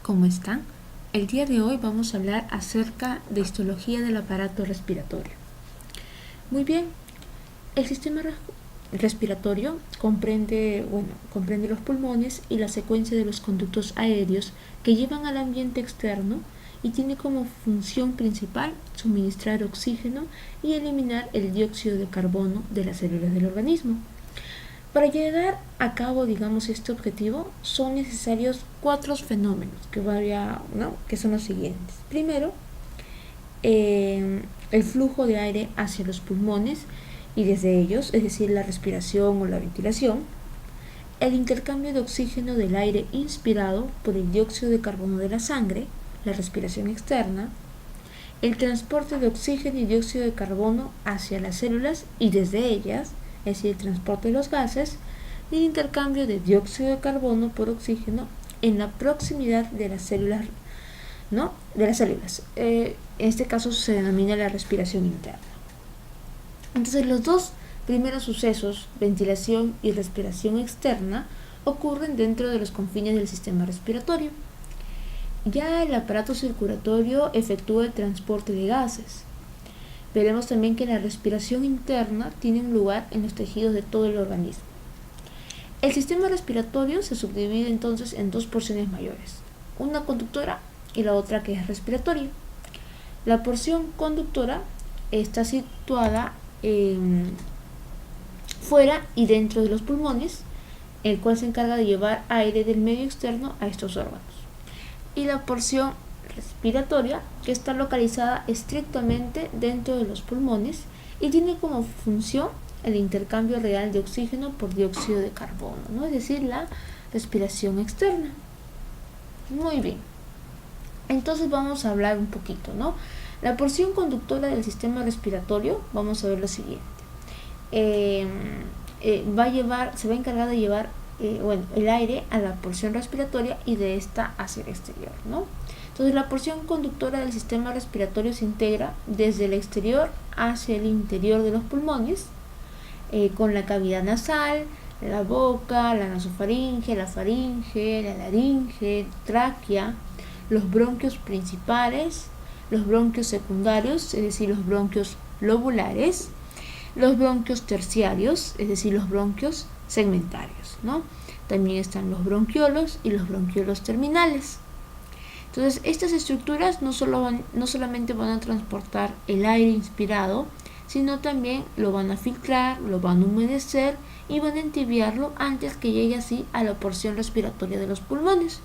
¿Cómo están? El día de hoy vamos a hablar acerca de histología del aparato respiratorio. Muy bien, el sistema respiratorio comprende los pulmones y la secuencia de los conductos aéreos que llevan al ambiente externo y tiene como función principal suministrar oxígeno y eliminar el dióxido de carbono de las células del organismo. Para llevar a cabo, este objetivo, son necesarios 4 fenómenos que son los siguientes. Primero, el flujo de aire hacia los pulmones y desde ellos, es decir, la respiración o la ventilación. El intercambio de oxígeno del aire inspirado por el dióxido de carbono de la sangre, la respiración externa. El transporte de oxígeno y dióxido de carbono hacia las células y desde ellas, es decir, el transporte de los gases, y el intercambio de dióxido de carbono por oxígeno en la proximidad de las células, en este caso se denomina la respiración interna. Entonces, los dos primeros sucesos, ventilación y respiración externa, ocurren dentro de los confines del sistema respiratorio. Ya el aparato circulatorio efectúa el transporte de gases. Veremos también que la respiración interna tiene un lugar en los tejidos de todo el organismo. El sistema respiratorio se subdivide entonces en 2 porciones mayores, una conductora y la otra que es respiratoria. La porción conductora está situada fuera y dentro de los pulmones, el cual se encarga de llevar aire del medio externo a estos órganos. Y la porción respiratoria, que está localizada estrictamente dentro de los pulmones y tiene como función el intercambio real de oxígeno por dióxido de carbono, es decir, la respiración externa. Muy bien, entonces vamos a hablar un poquito, La porción conductora del sistema respiratorio, vamos a ver lo siguiente. Se va a encargar de llevar el aire a la porción respiratoria y de esta hacia el exterior, Entonces, la porción conductora del sistema respiratorio se integra desde el exterior hacia el interior de los pulmones, con la cavidad nasal, la boca, la nasofaringe, la faringe, la laringe, tráquea, los bronquios principales, los bronquios secundarios, es decir, los bronquios lobulares, los bronquios terciarios, es decir, los bronquios segmentarios, También están los bronquiolos y los bronquiolos terminales. Entonces, estas estructuras no solamente van a transportar el aire inspirado, sino también lo van a filtrar, lo van a humedecer y van a entibiarlo antes que llegue así a la porción respiratoria de los pulmones.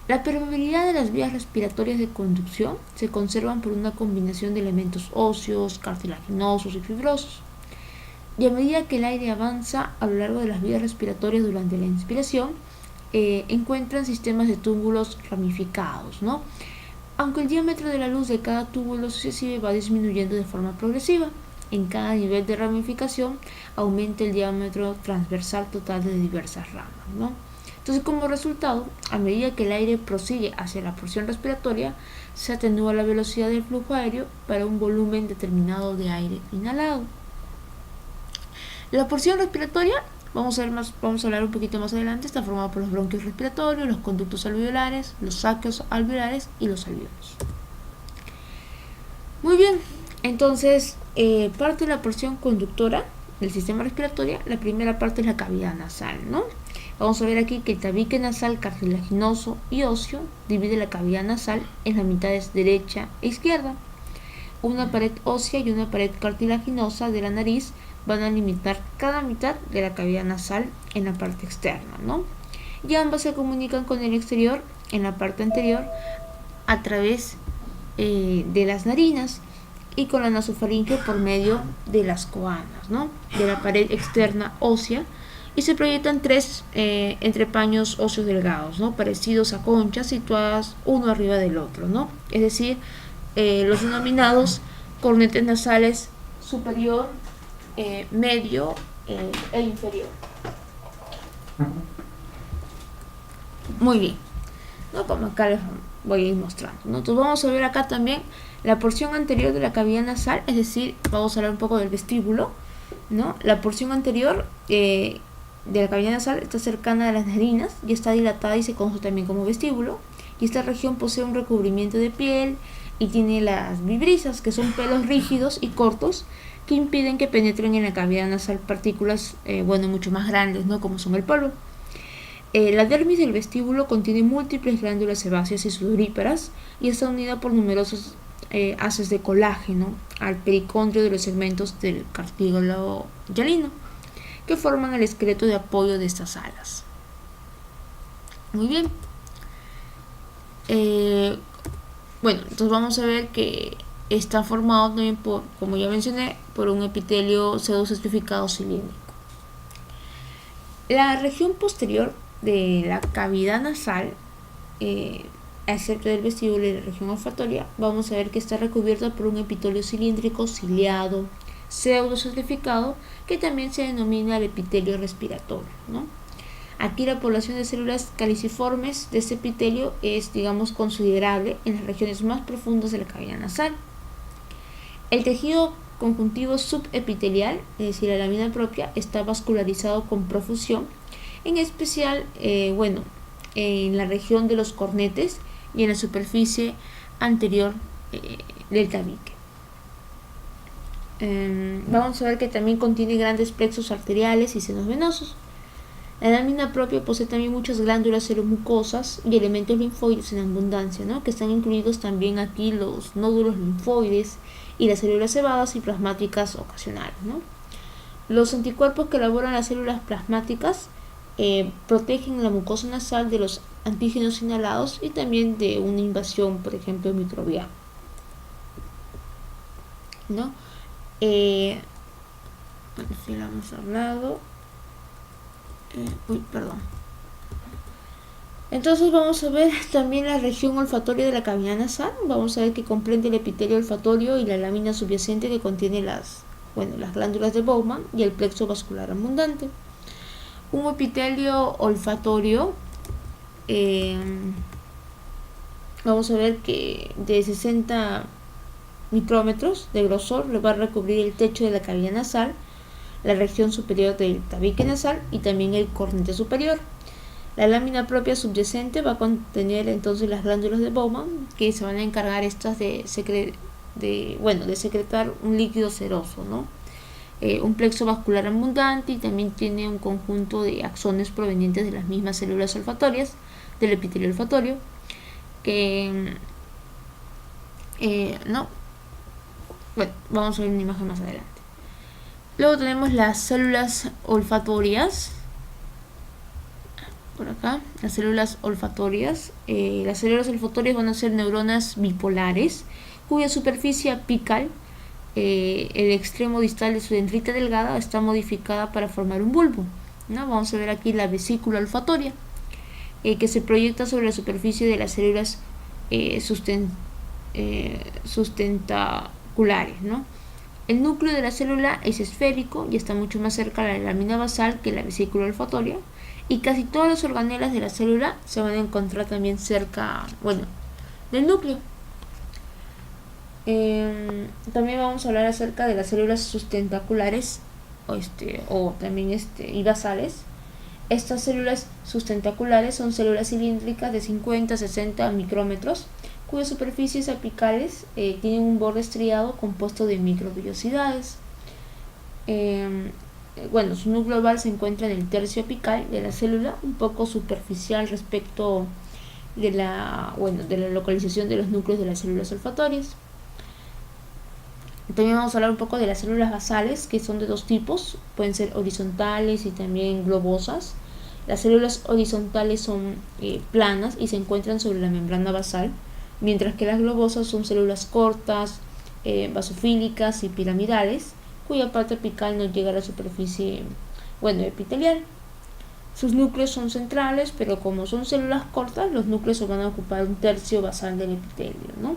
La permeabilidad de las vías respiratorias de conducción se conservan por una combinación de elementos óseos, cartilaginosos y fibrosos. Y a medida que el aire avanza a lo largo de las vías respiratorias durante la inspiración, encuentran sistemas de túbulos ramificados, Aunque el diámetro de la luz de cada túbulo sucesivo va disminuyendo de forma progresiva, en cada nivel de ramificación aumenta el diámetro transversal total de diversas ramas, Entonces, como resultado, a medida que el aire prosigue hacia la porción respiratoria, se atenúa la velocidad del flujo aéreo para un volumen determinado de aire inhalado. La porción respiratoria, vamos a hablar un poquito más adelante, está formada por los bronquios respiratorios, los conductos alveolares, los saqueos alveolares y los alvéolos. Muy bien, entonces parte de la porción conductora del sistema respiratorio, la primera parte es la cavidad nasal, Vamos a ver aquí que el tabique nasal cartilaginoso y óseo divide la cavidad nasal en las mitades derecha e izquierda. Una pared ósea y una pared cartilaginosa de la nariz van a limitar cada mitad de la cavidad nasal en la parte externa, Y ambas se comunican con el exterior en la parte anterior a través de las narinas y con la nasofaringe por medio de las coanas, de la pared externa ósea, y se proyectan 3 entrepaños óseos delgados, parecidos a conchas situadas uno arriba del otro, Es decir, los denominados cornetes nasales superior, medio e inferior. Muy bien, como acá les voy a ir mostrando, Entonces vamos a ver acá también la porción anterior de la cavidad nasal, es decir, vamos a hablar un poco del vestíbulo, La porción anterior de la cavidad nasal está cercana a las narinas y está dilatada y se conoce también como vestíbulo, y esta región posee un recubrimiento de piel y tiene las vibrisas, que son pelos rígidos y cortos que impiden que penetren en la cavidad nasal partículas mucho más grandes, ¿no? Como son el polvo. La dermis del vestíbulo contiene múltiples glándulas sebáceas y sudoríparas y está unida por numerosos haces de colágeno al pericondrio de los segmentos del cartílago hialino, que forman el esqueleto de apoyo de estas alas. Muy bien. Entonces vamos a ver que está formado también por, como ya mencioné, por un epitelio pseudoestratificado cilíndrico. La región posterior de la cavidad nasal, excepto del vestíbulo y la región olfatoria, vamos a ver que está recubierta por un epitelio cilíndrico ciliado, pseudoestratificado, que también se denomina el epitelio respiratorio, ¿no? Aquí la población de células caliciformes de este epitelio es, considerable en las regiones más profundas de la cavidad nasal. El tejido conjuntivo subepitelial, es decir, la lámina propia, está vascularizado con profusión, en especial, en la región de los cornetes y en la superficie anterior del tabique. Vamos a ver que también contiene grandes plexos arteriales y senos venosos. La lámina propia posee también muchas glándulas seromucosas y elementos linfoides en abundancia, ¿no? Que están incluidos también aquí los nódulos linfoides y las células cebadas y plasmáticas ocasionales, ¿no? Los anticuerpos que elaboran las células plasmáticas protegen la mucosa nasal de los antígenos inhalados y también de una invasión, por ejemplo, microbiana, ¿no? Sí lo hemos hablado. Entonces vamos a ver también la región olfatoria de la cavidad nasal. Vamos a ver que comprende el epitelio olfatorio y la lámina subyacente que contiene las glándulas de Bowman y el plexo vascular abundante. Un epitelio olfatorio, vamos a ver que de 60 micrómetros de grosor le va a recubrir el techo de la cavidad nasal, la región superior del tabique nasal y también el cornete superior. La lámina propia subyacente va a contener entonces las glándulas de Bowman, que se van a encargar estas de secretar un líquido seroso, ¿no? Un plexo vascular abundante y también tiene un conjunto de axones provenientes de las mismas células olfatorias del epitelio olfatorio, vamos a ver una imagen más adelante. Luego tenemos las células olfatorias. Por acá, las células olfatorias. Las células olfatorias van a ser neuronas bipolares, cuya superficie apical, el extremo distal de su dendrita delgada, está modificada para formar un bulbo, ¿no? Vamos a ver aquí la vesícula olfatoria, que se proyecta sobre la superficie de las células sustentaculares, ¿no? El núcleo de la célula es esférico y está mucho más cerca de la lámina basal que la vesícula olfatoria, y casi todas las organelas de la célula se van a encontrar también cerca, del núcleo. También vamos a hablar acerca de las células sustentaculares y basales. Estas células sustentaculares son células cilíndricas de 50 a 60 micrómetros, cuyas superficies apicales tienen un borde estriado compuesto de microvellosidades. Su núcleo oval se encuentra en el tercio apical de la célula, un poco superficial respecto de la localización de los núcleos de las células olfatorias. También vamos a hablar un poco de las células basales, que son de dos tipos, pueden ser horizontales y también globosas. Las células horizontales son planas y se encuentran sobre la membrana basal, mientras que las globosas son células cortas, basofílicas y piramidales, cuya parte apical no llega a la superficie epitelial. Sus núcleos son centrales, pero como son células cortas, los núcleos se van a ocupar un tercio basal del epitelio, ¿no?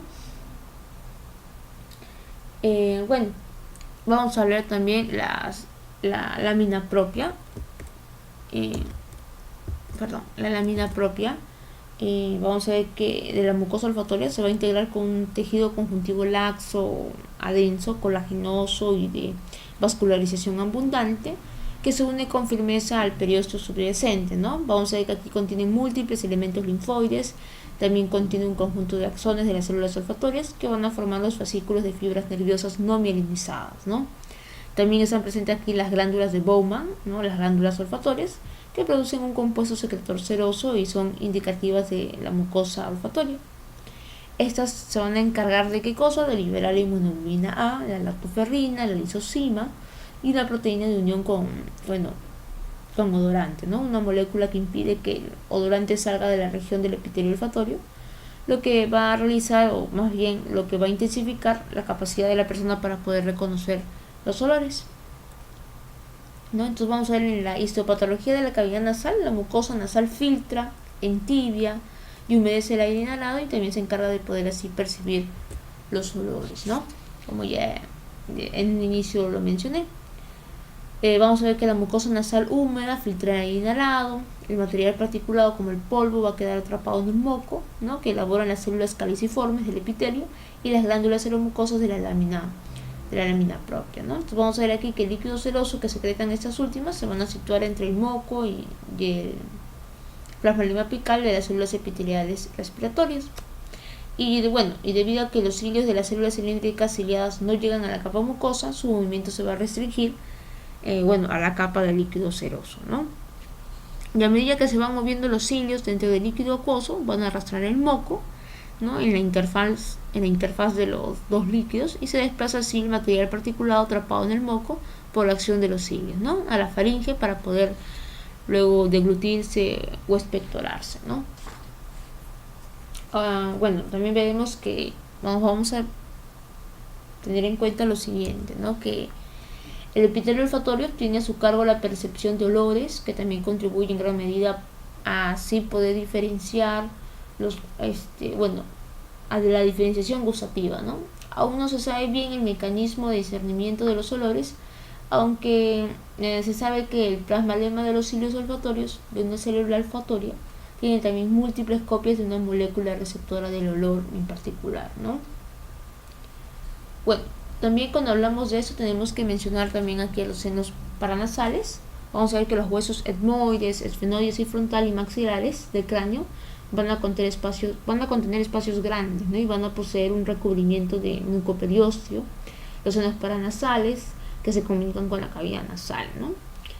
Vamos a hablar también la lámina propia. La lámina propia. Vamos a ver que de la mucosa olfatoria se va a integrar con un tejido conjuntivo laxo, adenso, colaginoso y de vascularización abundante. que se une con firmeza al periósteo subyacente, ¿no? Vamos a ver que aquí contiene múltiples elementos linfoides, también contiene un conjunto de axones de las células olfatorias que van a formar los fascículos de fibras nerviosas no mielinizadas, ¿no? También están presentes aquí las glándulas de Bowman, ¿no? Las glándulas olfatorias, que producen un compuesto secretor seroso y son indicativas de la mucosa olfatoria. Estas se van a encargar de qué cosa, de liberar la inmunoglobulina A, la lactoferrina, la lisozima y una proteína de unión con odorante, ¿no? Una molécula que impide que el odorante salga de la región del epitelio olfatorio, lo que va a realizar, o más bien lo que va a intensificar la capacidad de la persona para poder reconocer los olores, ¿no? Entonces vamos a ver en la histopatología de la cavidad nasal, la mucosa nasal filtra, entibia y humedece el aire inhalado y también se encarga de poder así percibir los olores, ¿no? Como ya en un inicio lo mencioné. Vamos a ver que la mucosa nasal húmeda filtra el aire inhalado, el material particulado como el polvo va a quedar atrapado en el moco, ¿no? Que elaboran las células caliciformes del epitelio y las glándulas seromucosas de la lámina propia, ¿no? Entonces vamos a ver aquí que el líquido seroso que secretan estas últimas se van a situar entre el moco y el plasma apical de las células epiteliales respiratorias. Y debido a que los cilios de las células cilíndricas ciliadas no llegan a la capa mucosa, su movimiento se va a restringir a la capa del líquido seroso, ¿no? Y a medida que se van moviendo los cilios dentro del líquido acuoso, van a arrastrar el moco, ¿no? en la interfaz de los dos líquidos, y se desplaza así el material particulado atrapado en el moco por la acción de los cilios, ¿no? A la faringe para poder luego deglutirse o expectorarse, ¿no? También veremos que vamos a tener en cuenta lo siguiente, ¿no? Que el epitelio olfatorio tiene a su cargo la percepción de olores, que también contribuye en gran medida a así poder diferenciar a la diferenciación gustativa, ¿no? Aún no se sabe bien el mecanismo de discernimiento de los olores, aunque se sabe que el plasmalema de los cilios olfatorios de una célula olfatoria tiene también múltiples copias de una molécula receptora del olor en particular, ¿no? También cuando hablamos de eso tenemos que mencionar también aquí a los senos paranasales. Vamos a ver que los huesos etmoides, esfenoides y frontal y maxilares del cráneo van a contener espacios grandes, ¿no? Y van a poseer un recubrimiento de mucoperiósteo. Los senos paranasales que se comunican con la cavidad nasal, ¿no?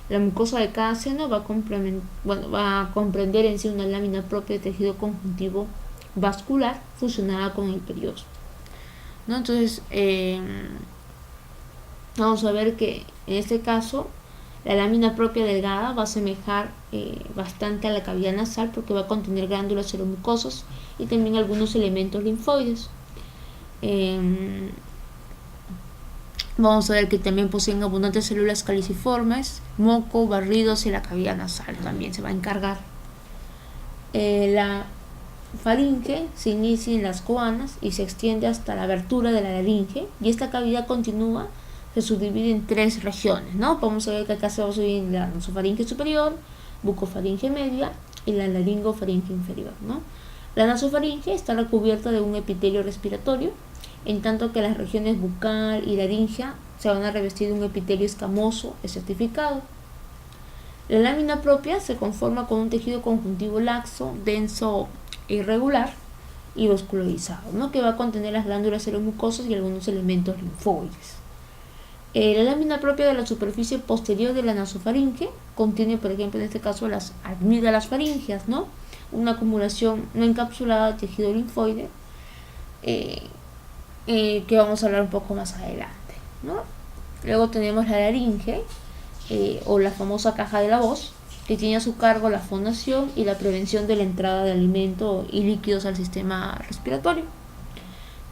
La mucosa de cada seno va a comprender en sí una lámina propia de tejido conjuntivo vascular fusionada con el periósteo, ¿no? Entonces vamos a ver que en este caso la lámina propia delgada va a asemejar bastante a la cavidad nasal porque va a contener glándulas seromucosas y también algunos elementos linfoides. Vamos a ver que también poseen abundantes células caliciformes, moco, barrido hacia la cavidad nasal, también se va a encargar. La faringe se inicia en las coanas y se extiende hasta la abertura de la laringe, y esta cavidad continua se subdivide en tres regiones, ¿no? Vamos a ver que acá se va a subir la nasofaringe superior, bucofaringe media y la laringofaringe inferior, ¿no? La nasofaringe está recubierta de un epitelio respiratorio, en tanto que las regiones bucal y laringea se van a revestir de un epitelio escamoso estratificado. La lámina propia se conforma con un tejido conjuntivo laxo, denso e irregular y vascularizado, ¿no? Que va a contener las glándulas seromucosas y algunos elementos linfoides. La lámina propia de la superficie posterior de la nasofaringe contiene, por ejemplo, en este caso, las amígdalas faringeas, ¿no? Una acumulación no encapsulada de tejido linfoide que vamos a hablar un poco más adelante, ¿no? Luego tenemos la laringe o la famosa caja de la voz, que tiene a su cargo la fonación y la prevención de la entrada de alimento y líquidos al sistema respiratorio.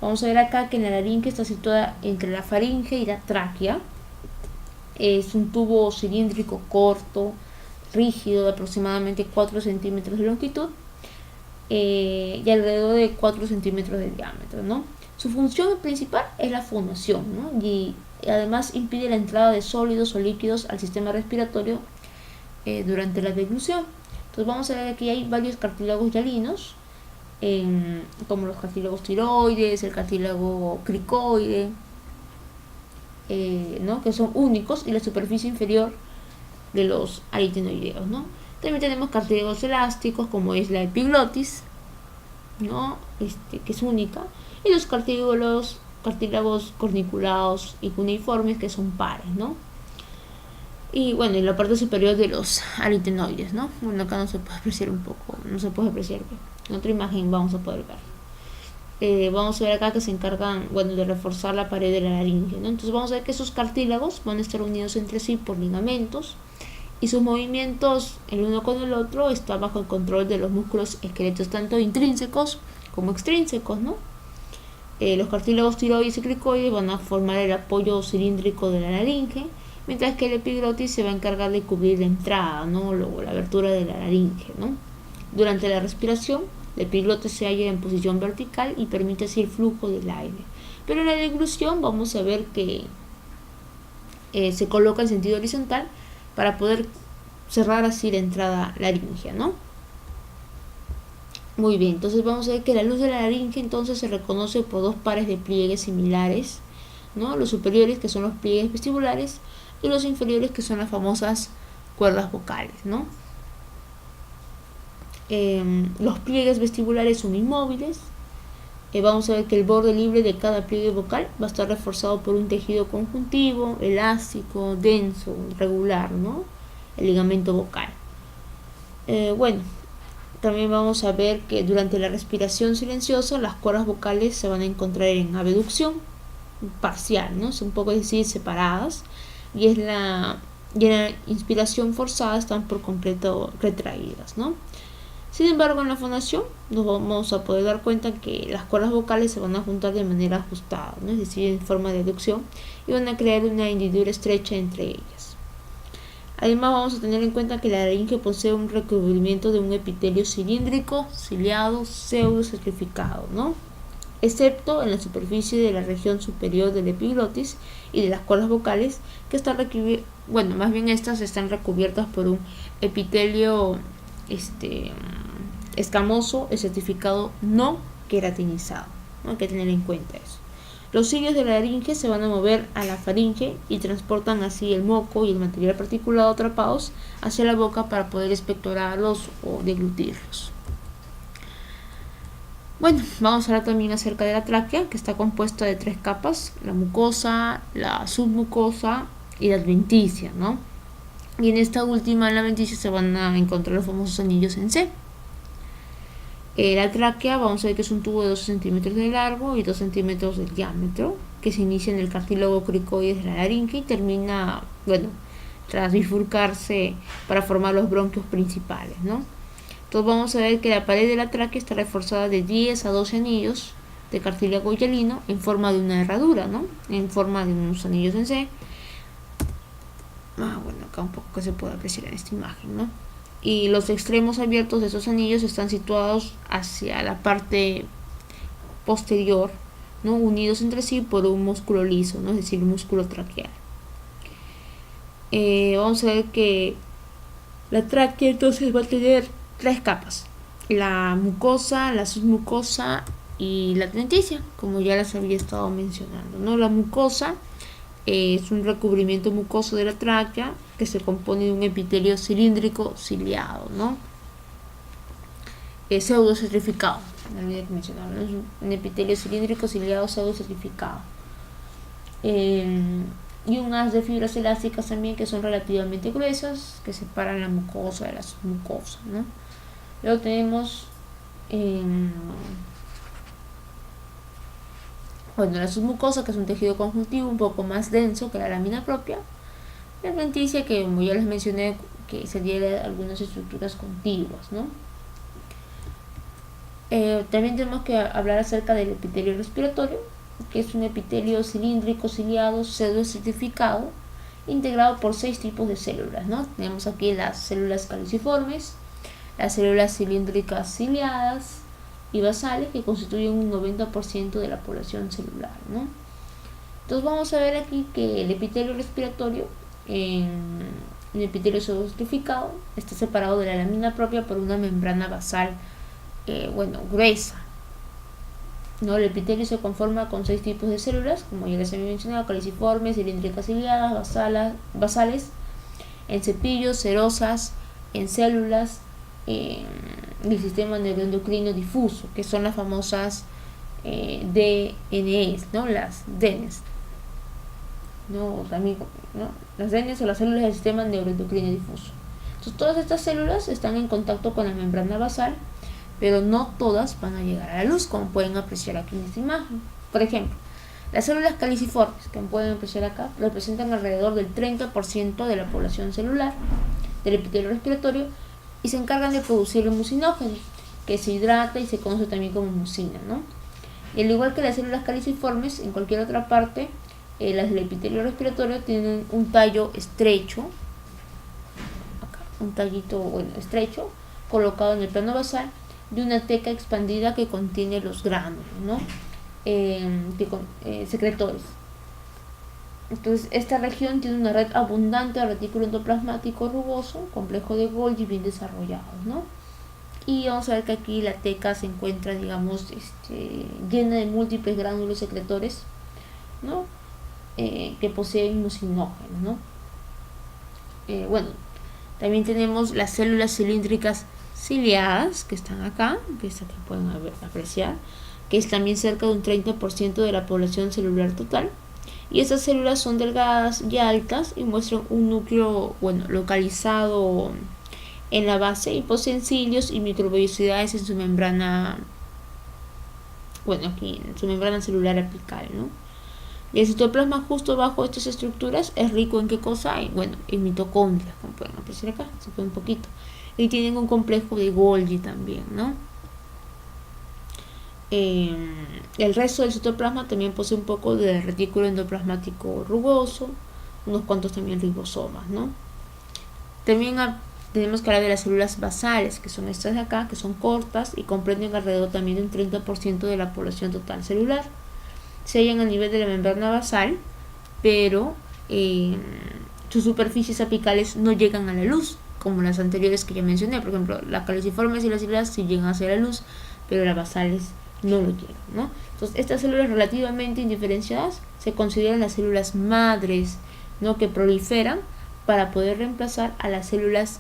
Vamos a ver acá que en la laringe está situada entre la faringe y la tráquea. Es un tubo cilíndrico corto, rígido, de aproximadamente 4 centímetros de longitud y alrededor de 4 centímetros de diámetro, ¿no? Su función principal es la fonación, ¿no? Y además impide la entrada de sólidos o líquidos al sistema respiratorio durante la deglución. Entonces vamos a ver que hay varios cartílagos hialinos, como los cartílagos tiroides, el cartílago cricoide, ¿no? Que son únicos, y la superficie inferior de los aritenoideos, ¿no? También tenemos cartílagos elásticos, como es la epiglotis, ¿no? Que es única, y los cartílagos corniculados y cuneiformes, que son pares, ¿no? Y bueno, en la parte superior de los aritenoides, ¿no? Bueno, acá no se puede apreciar un poco, no se puede apreciar, en otra imagen vamos a poder ver. Vamos a ver acá que se encargan, bueno, de reforzar la pared de la laringe, ¿no? Entonces vamos a ver que esos cartílagos van a estar unidos entre sí por ligamentos, y sus movimientos el uno con el otro están bajo el control de los músculos esqueletos, tanto intrínsecos como extrínsecos, ¿no? Los cartílagos tiroides y cricoides van a formar el apoyo cilíndrico de la laringe, mientras que el epiglotis se va a encargar de cubrir la entrada, ¿no? Luego la abertura de la laringe, ¿no? Durante la respiración, la epiglotis se halla en posición vertical y permite así el flujo del aire. Pero en la deglución vamos a ver que se coloca en sentido horizontal para poder cerrar así la entrada laríngea, ¿no? Muy bien, entonces vamos a ver que la luz de la laringe entonces se reconoce por dos pares de pliegues similares, ¿no? Los superiores, que son los pliegues vestibulares, y los inferiores, que son las famosas cuerdas vocales, ¿no? Los pliegues vestibulares son inmóviles. Vamos a ver que el borde libre de cada pliegue vocal va a estar reforzado por un tejido conjuntivo, elástico, denso, regular, ¿no? El ligamento vocal. Bueno, también vamos a ver que durante la respiración silenciosa las cuerdas vocales se van a encontrar en abducción parcial, ¿no? Son un poco decir separadas, y en la inspiración forzada están por completo retraídas, ¿no? Sin embargo, en la fonación nos vamos a poder dar cuenta que las cuerdas vocales se van a juntar de manera ajustada, ¿no? Es decir, en forma de aducción, y van a crear una hendidura estrecha entre ellas. Además, vamos a tener en cuenta que la laringe posee un recubrimiento de un epitelio cilíndrico, ciliado, pseudo-estrificado, ¿no? Excepto en la superficie de la región superior del epiglotis y de las cuerdas vocales, que están más bien estas están recubiertas por un epitelio escamoso, estratificado, no queratinizado, ¿no? Hay que tener en cuenta eso. Los cilios de la laringe se van a mover a la faringe y transportan así el moco y el material particulado atrapados hacia la boca para poder expectorarlos o deglutirlos. Bueno, vamos a hablar también acerca de la tráquea, que está compuesta de 3 capas: la mucosa, la submucosa y la adventicia, ¿no? Y en esta última, en la adventicia, se van a encontrar los famosos anillos en C. La tráquea, vamos a ver que es un tubo de 12 centímetros de largo y 2 centímetros de diámetro, que se inicia en el cartílago cricoides de la laringe y termina, tras bifurcarse para formar los bronquios principales, ¿no? Entonces vamos a ver que la pared de la tráquea está reforzada de 10 a 12 anillos de cartílago hialino en forma de una herradura, ¿no? En forma de unos anillos en C. Acá un poco que se puede apreciar en esta imagen, ¿no? Y los extremos abiertos de esos anillos están situados hacia la parte posterior, ¿no? Unidos entre sí por un músculo liso, ¿no? Es decir, un músculo traqueal. Vamos a ver que la tráquea entonces va a tener 3 capas: la mucosa, la submucosa y la adventicia, como ya las había estado mencionando, ¿no? La mucosa es un recubrimiento mucoso de la tráquea que se compone de un epitelio cilíndrico ciliado, ¿no? Pseudocertificado, me olvidé de mencionarlo, es un epitelio cilíndrico ciliado pseudocertificado. Y un haz de fibras elásticas también, que son relativamente gruesas, que separan la mucosa de la submucosa, ¿no? Luego tenemos la submucosa, que es un tejido conjuntivo un poco más denso que la lámina propia. La adventicia, que como ya les mencioné, que se adhiere a algunas estructuras contiguas, ¿no? También tenemos que hablar acerca del epitelio respiratorio, que es un epitelio cilíndrico ciliado pseudoestratificado, integrado por 6 tipos de células, ¿no? Tenemos aquí las células caliciformes, las células cilíndricas ciliadas y basales, que constituyen un 90% de la población celular, ¿no? Entonces vamos a ver aquí que el epitelio respiratorio, en un epitelio pseudoestratificado, está separado de la lámina propia por una membrana basal gruesa, ¿no? El epitelio se conforma con 6 tipos de células, como ya les había mencionado: caliciformes, cilíndricas ciliadas, basales en cepillos, serosas, en células del sistema neuroendocrino difuso, que son las famosas DNEs, ¿no? Las DNEs, ¿no? También, ¿no? Las DNEs o las células del sistema neuroendocrino difuso. Entonces, todas estas células están en contacto con la membrana basal, pero no todas van a llegar a la luz, como pueden apreciar aquí en esta imagen. Por ejemplo, las células caliciformes, que pueden apreciar acá, representan alrededor del 30% de la población celular del epitelio respiratorio y se encargan de producir el mucinógeno, que se hidrata y se conoce también como mucina, ¿no? Y al igual que las células caliciformes, en cualquier otra parte, las del epitelio respiratorio tienen un tallo estrecho, acá, un tallito estrecho, colocado en el plano basal de una teca expandida que contiene los gránulos, ¿no? Secretores. Entonces, esta región tiene una red abundante de retículo endoplasmático rugoso, complejo de Golgi bien desarrollado, ¿no? Y vamos a ver que aquí la teca se encuentra, digamos, llena de múltiples gránulos secretores, ¿no? Que poseen mucinógeno, ¿no? Bueno, también tenemos las células cilíndricas ciliadas, que están acá, que pueden apreciar, que es también cerca de un 30% de la población celular total. Y estas células son delgadas y altas y muestran un núcleo, localizado en la base y poseen cilios y microvellosidades en su membrana, aquí en su membrana celular apical, ¿no? Y el citoplasma justo bajo estas estructuras es rico en ¿qué cosa? En mitocondrias, como pueden apreciar acá, se puede un poquito. Y tienen un complejo de Golgi también, ¿no? El resto del citoplasma también posee un poco de retículo endoplasmático rugoso, unos cuantos también ribosomas, ¿no? También tenemos que hablar de las células basales, que son estas de acá, que son cortas y comprenden alrededor también de un 30% de la población total celular. Se hallan a nivel de la membrana basal, pero sus superficies apicales no llegan a la luz, como las anteriores que ya mencioné. Por ejemplo, las caliciformes y las ciliadas sí llegan hacia la luz, pero las basales no lo llegan, ¿no? Entonces, estas células relativamente indiferenciadas se consideran las células madres, ¿no? Que proliferan para poder reemplazar a las células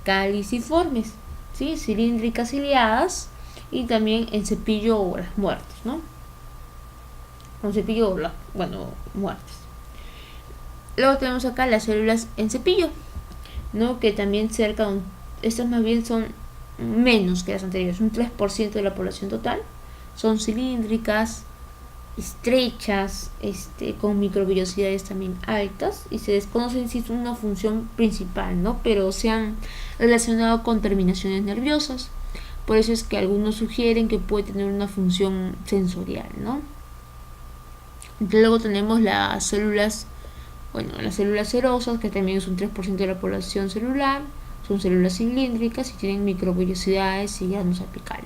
caliciformes, ¿sí? Cilíndricas ciliadas y también en cepillo o las muertes, ¿no? Con cepillo o muertes. Luego tenemos acá las células en cepillo, ¿no? Que también estas más bien son menos que las anteriores, un 3% de la población total. Son cilíndricas, estrechas, con microvellosidades también altas, y se desconoce si es una función principal, ¿no? Pero se han relacionado con terminaciones nerviosas. Por eso es que algunos sugieren que puede tener una función sensorial, ¿no? Luego tenemos las células serosas, que también es un 3% de la población celular. Son células cilíndricas y tienen microvellosidades y gránulos apicales.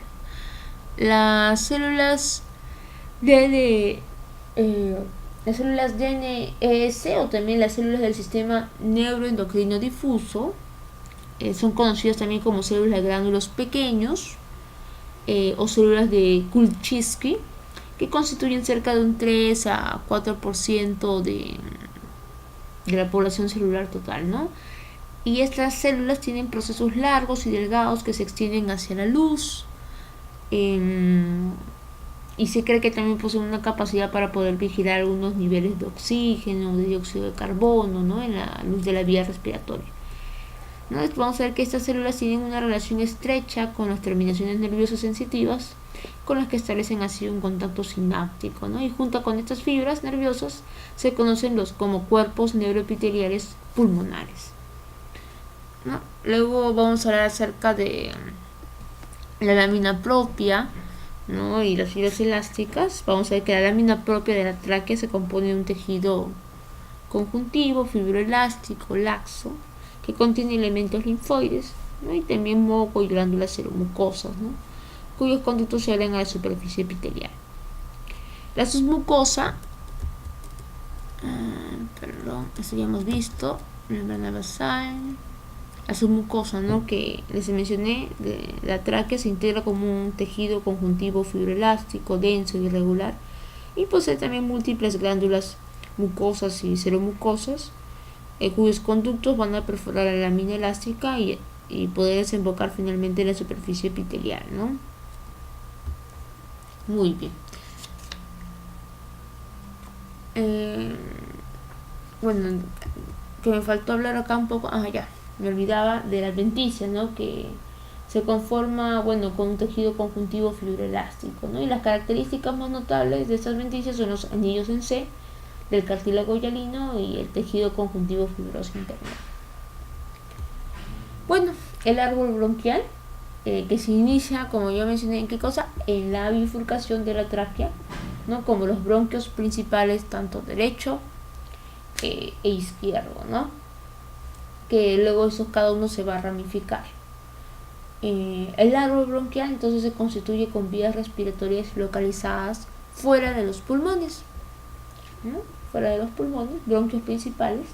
Las células DNES o también las células del sistema neuroendocrino difuso son conocidas también como células de gránulos pequeños o células de Kulczycki, que constituyen cerca de un 3 a 4% de la población celular total, ¿no? Y estas células tienen procesos largos y delgados que se extienden hacia la luz, y se cree que también poseen una capacidad para poder vigilar algunos niveles de oxígeno, de dióxido de carbono, ¿no? En la luz de la vía respiratoria, ¿no? Vamos a ver que estas células tienen una relación estrecha con las terminaciones nerviosas sensitivas, con las que establecen así un contacto sináptico, ¿no? Y junto con estas fibras nerviosas se conocen como cuerpos neuroepiteliales pulmonares, ¿no? Luego vamos a hablar acerca de la lámina propia, ¿no? Y las fibras elásticas. Vamos a ver que la lámina propia de la tráquea se compone de un tejido conjuntivo, fibroelástico, laxo, que contiene elementos linfoides, ¿no? Y también moco y glándulas seromucosas, ¿no? Cuyos conductos se abren a la superficie epitelial. La submucosa, esto ya hemos visto, membrana basal. La submucosa, ¿no? Que les mencioné, de la tráquea se integra como un tejido conjuntivo fibroelástico, denso y irregular, y posee también múltiples glándulas mucosas y seromucosas, cuyos conductos van a perforar la lámina elástica y poder desembocar finalmente en la superficie epitelial, ¿no? Muy bien. Bueno, que me faltó hablar acá un poco, ya, me olvidaba de la adventicia, ¿no? Que se conforma, bueno, con un tejido conjuntivo fibroelástico, ¿no? Y las características más notables de estas adventicias son los anillos en C del cartílago hialino y el tejido conjuntivo fibroso interno. Bueno, el árbol bronquial, que se inicia, como yo mencioné, ¿en qué cosa? En la bifurcación de la tráquea, ¿no? Como los bronquios principales, tanto derecho e izquierdo, ¿no? Que luego eso cada uno se va a ramificar. El árbol bronquial entonces se constituye con vías respiratorias localizadas fuera de los pulmones, ¿no? Fuera de los pulmones, bronquios principales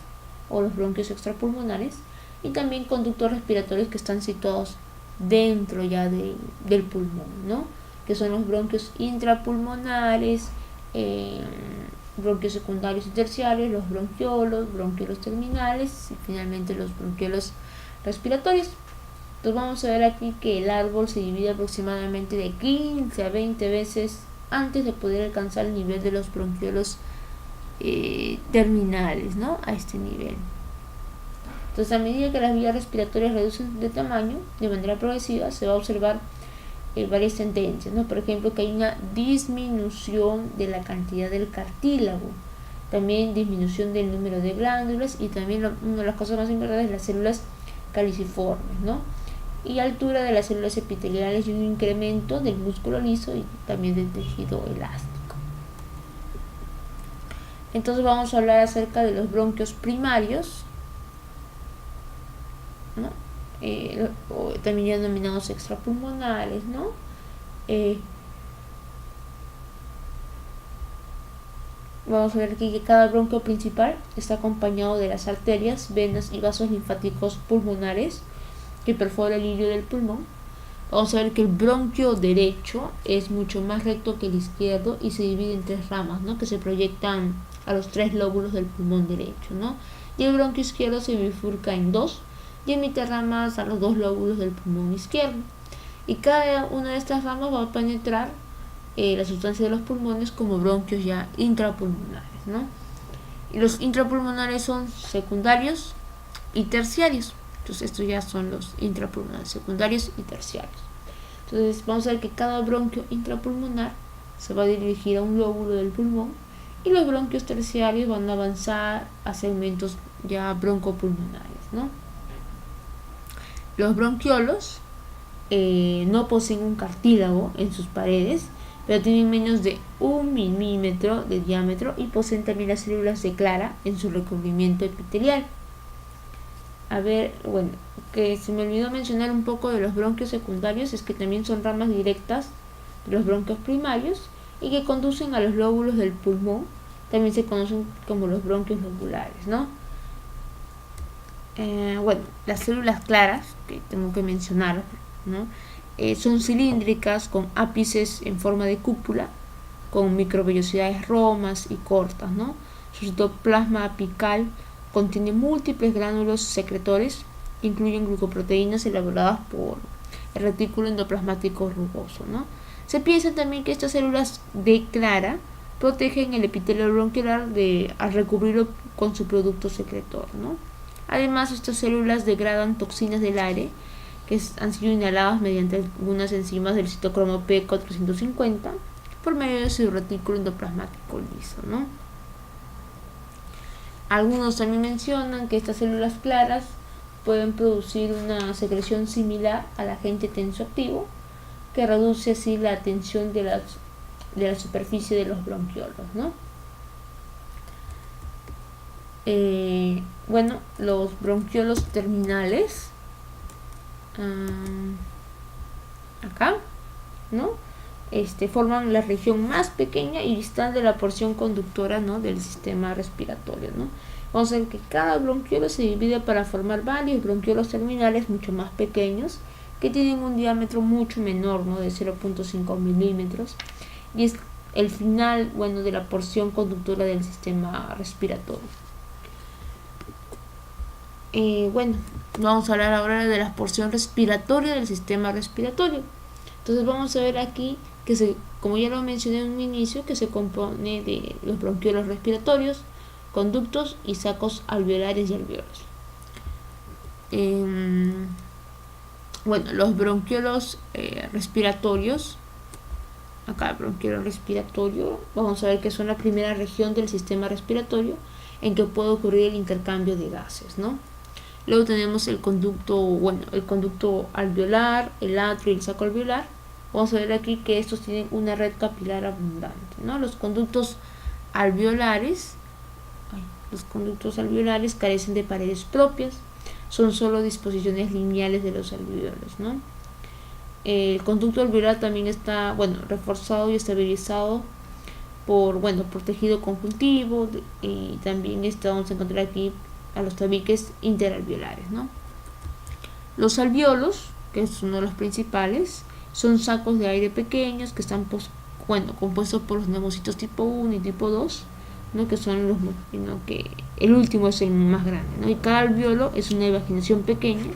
o los bronquios extrapulmonares, y también conductos respiratorios que están situados dentro ya del pulmón, ¿no? Que son los bronquios intrapulmonares, bronquios secundarios y terciarios, los bronquiolos terminales y finalmente los bronquiolos respiratorios. Entonces vamos a ver aquí que el árbol se divide aproximadamente de 15 a 20 veces antes de poder alcanzar el nivel de los bronquiolos terminales, ¿no? A este nivel. Entonces, a medida que las vías respiratorias reducen de tamaño de manera progresiva, se va a observar varias tendencias, ¿no? Por ejemplo, que hay una disminución de la cantidad del cartílago, también disminución del número de glándulas y también una de las cosas más importantes es las células caliciformes, ¿no? Y altura de las células epiteliales y un incremento del músculo liso y también del tejido elástico. Entonces vamos a hablar acerca de los bronquios primarios, ¿no? También denominados extrapulmonares, ¿no? Vamos a ver aquí que cada bronquio principal está acompañado de las arterias, venas y vasos linfáticos pulmonares que perfora el hilio del pulmón. Vamos a ver que el bronquio derecho es mucho más recto que el izquierdo y se divide en 3 ramas, ¿no? Que se proyectan a los 3 lóbulos del pulmón derecho, ¿no? Y el bronquio izquierdo se bifurca en 2 y emite ramas a los 2 lóbulos del pulmón izquierdo. Y cada una de estas ramas va a penetrar la sustancia de los pulmones como bronquios ya intrapulmonares, ¿no? Y los intrapulmonares son secundarios y terciarios. Entonces estos ya son los intrapulmonares, secundarios y terciarios. Entonces vamos a ver que cada bronquio intrapulmonar se va a dirigir a un lóbulo del pulmón y los bronquios terciarios van a avanzar a segmentos ya broncopulmonares, ¿no? Los bronquiolos no poseen un cartílago en sus paredes, pero tienen menos de 1 milímetro de diámetro y poseen también las células de clara en su recubrimiento epitelial. A ver, bueno, que se me olvidó mencionar un poco de los bronquios secundarios, es que también son ramas directas de los bronquios primarios y que conducen a los lóbulos del pulmón, también se conocen como los bronquios lobulares, ¿no? Bueno, las células claras, que tengo que mencionar, ¿no? Son cilíndricas con ápices en forma de cúpula, con microvellosidades romas y cortas, ¿no? Su citoplasma apical contiene múltiples gránulos secretores que incluyen glucoproteínas elaboradas por el retículo endoplasmático rugoso, ¿no? Se piensa también que estas células de clara protegen el epitelio bronquial al recubrirlo con su producto secretor, ¿no? Además, estas células degradan toxinas del aire que han sido inhaladas mediante algunas enzimas del citocromo P450 por medio de su retículo endoplasmático liso, ¿no? Algunos también mencionan que estas células claras pueden producir una secreción similar al agente tensoactivo que reduce así la tensión de la superficie de los bronquiolos, ¿no? Bueno, los bronquiolos terminales, acá, ¿no? Forman la región más pequeña y distal de la porción conductora, ¿no? Del sistema respiratorio, ¿no? Vamos a ver que cada bronquiolo se divide para formar varios bronquiolos terminales mucho más pequeños que tienen un diámetro mucho menor, ¿no? De 0.5 milímetros y es el final, bueno, de la porción conductora del sistema respiratorio. Bueno, vamos a hablar ahora de la porción respiratoria del sistema respiratorio. Entonces vamos a ver aquí que como ya lo mencioné en un inicio, que se compone de los bronquiolos respiratorios, conductos y sacos alveolares y alveolos. Bueno, los bronquiolos respiratorios, acá el bronquiolo respiratorio, vamos a ver que son la primera región del sistema respiratorio en que puede ocurrir el intercambio de gases, ¿no? Luego tenemos el conducto alveolar, el atrio y el saco alveolar. Vamos a ver aquí que estos tienen una red capilar abundante, ¿no? Los conductos alveolares carecen de paredes propias, son solo disposiciones lineales de los alveolos, ¿no? El conducto alveolar también está, reforzado y estabilizado por tejido conjuntivo, y también vamos a encontrar aquí a los tabiques interalveolares, ¿no? Los alveolos, que es uno de los principales, son sacos de aire pequeños que están compuestos por los neumocitos tipo 1 y tipo 2, ¿no? Que son que el último es el más grande, ¿no? Y cada alveolo es una imaginación pequeña.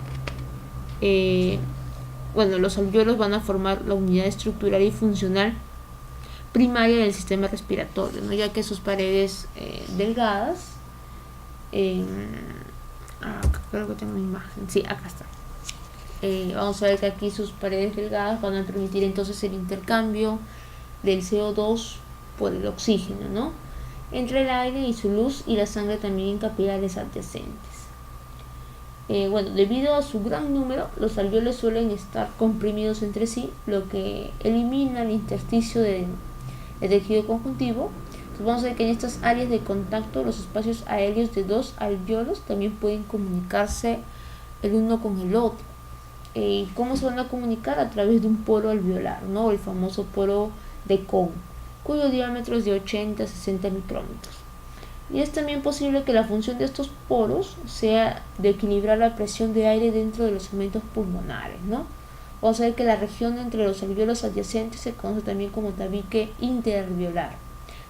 Los alveolos van a formar la unidad estructural y funcional primaria del sistema respiratorio, ¿no? Ya que sus paredes delgadas, acá creo que tengo una imagen, sí, acá está. Vamos a ver que aquí sus paredes delgadas van a permitir entonces el intercambio del CO2 por el oxígeno, ¿no? Entre el aire y su luz y la sangre también en capilares adyacentes. Debido a su gran número, los alveolos suelen estar comprimidos entre sí, lo que elimina el intersticio del tejido conjuntivo. Entonces vamos a ver que en estas áreas de contacto los espacios aéreos de dos alveolos también pueden comunicarse el uno con el otro. ¿Cómo se van a comunicar? A través de un poro alveolar, ¿no? El famoso poro de Kohn, cuyo diámetro es de 80 a 60 micrómetros. Y es también posible que la función de estos poros sea de equilibrar la presión de aire dentro de los segmentos pulmonares, ¿no? Vamos a ver que la región entre los alveolos adyacentes se conoce también como tabique interalveolar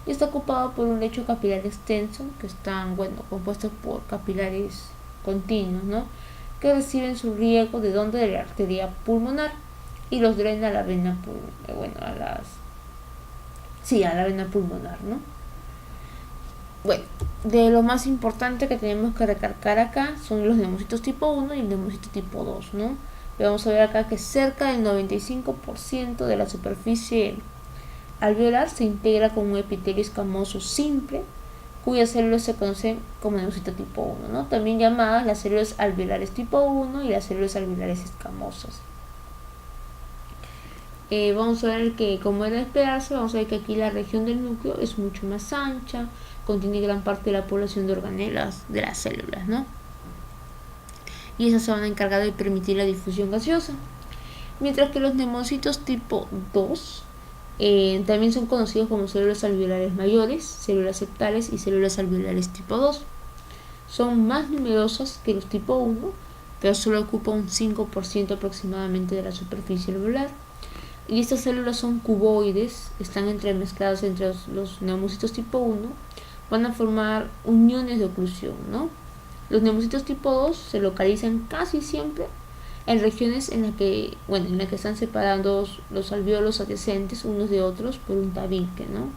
y está ocupado por un lecho capilar extenso que están compuestos por capilares continuos, ¿no? Que reciben su riego de la arteria pulmonar y los drena a la vena a la vena pulmonar, ¿no? De lo más importante que tenemos que recalcar acá son los neumocitos tipo 1 y el neumocito tipo 2, ¿no? Y vamos a ver acá que cerca del 95% de la superficie alveolar se integra con un epitelio escamoso simple, cuyas células se conocen como neumocito tipo 1, ¿no? También llamadas las células alveolares tipo 1 y las células alveolares escamosas. Vamos a ver que, como era de esperarse, vamos a ver que aquí la región del núcleo es mucho más ancha, contiene gran parte de la población de organelas de las células, ¿no? Y esas se van a encargar de permitir la difusión gaseosa. Mientras que los neumocitos tipo 2 también son conocidos como células alveolares mayores, células septales y células alveolares tipo 2. Son más numerosas que los tipo 1, pero solo ocupan un 5% aproximadamente de la superficie alveolar. Y estas células son cuboides, están entremezcladas entre los neumocitos tipo 1, van a formar uniones de oclusión, ¿no? Los neumocitos tipo 2 se localizan casi siempre en regiones en las que están separados los alveolos adyacentes unos de otros por un tabique, ¿no?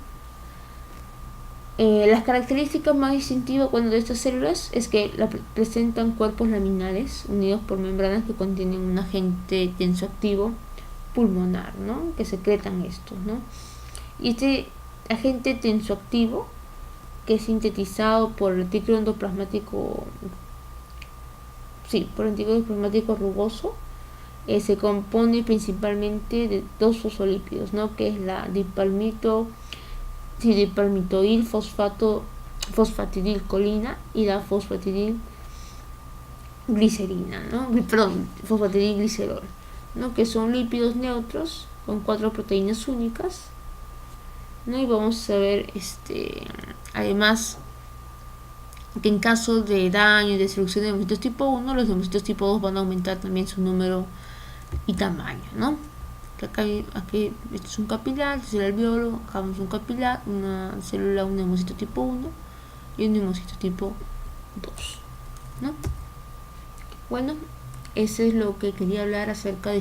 Las características más distintivas de estas células es que presentan cuerpos laminares unidos por membranas que contienen un agente tensoactivo pulmonar, ¿no? Que secretan estos, ¿no? Y este agente tensoactivo, que es sintetizado por el retículo endoplasmático rugoso, se compone principalmente de dos fosfolípidos, ¿no? Que es la dipalmitoil fosfatidilcolina y la fosfatidilglicerina, ¿no? Fosfatidilglicerol, ¿no? Que son lípidos neutros con 4 proteínas únicas, ¿no? Y vamos a ver además que en caso de daño y destrucción de neumocitos tipo 1, los neumocitos tipo 2 van a aumentar también su número y tamaño, ¿no? Aquí este es un capilar, este es el alveolo, acá vemos un capilar, una célula, un neumocito tipo 1 y un neumocito tipo 2, ¿no? Bueno, eso es lo que quería hablar acerca de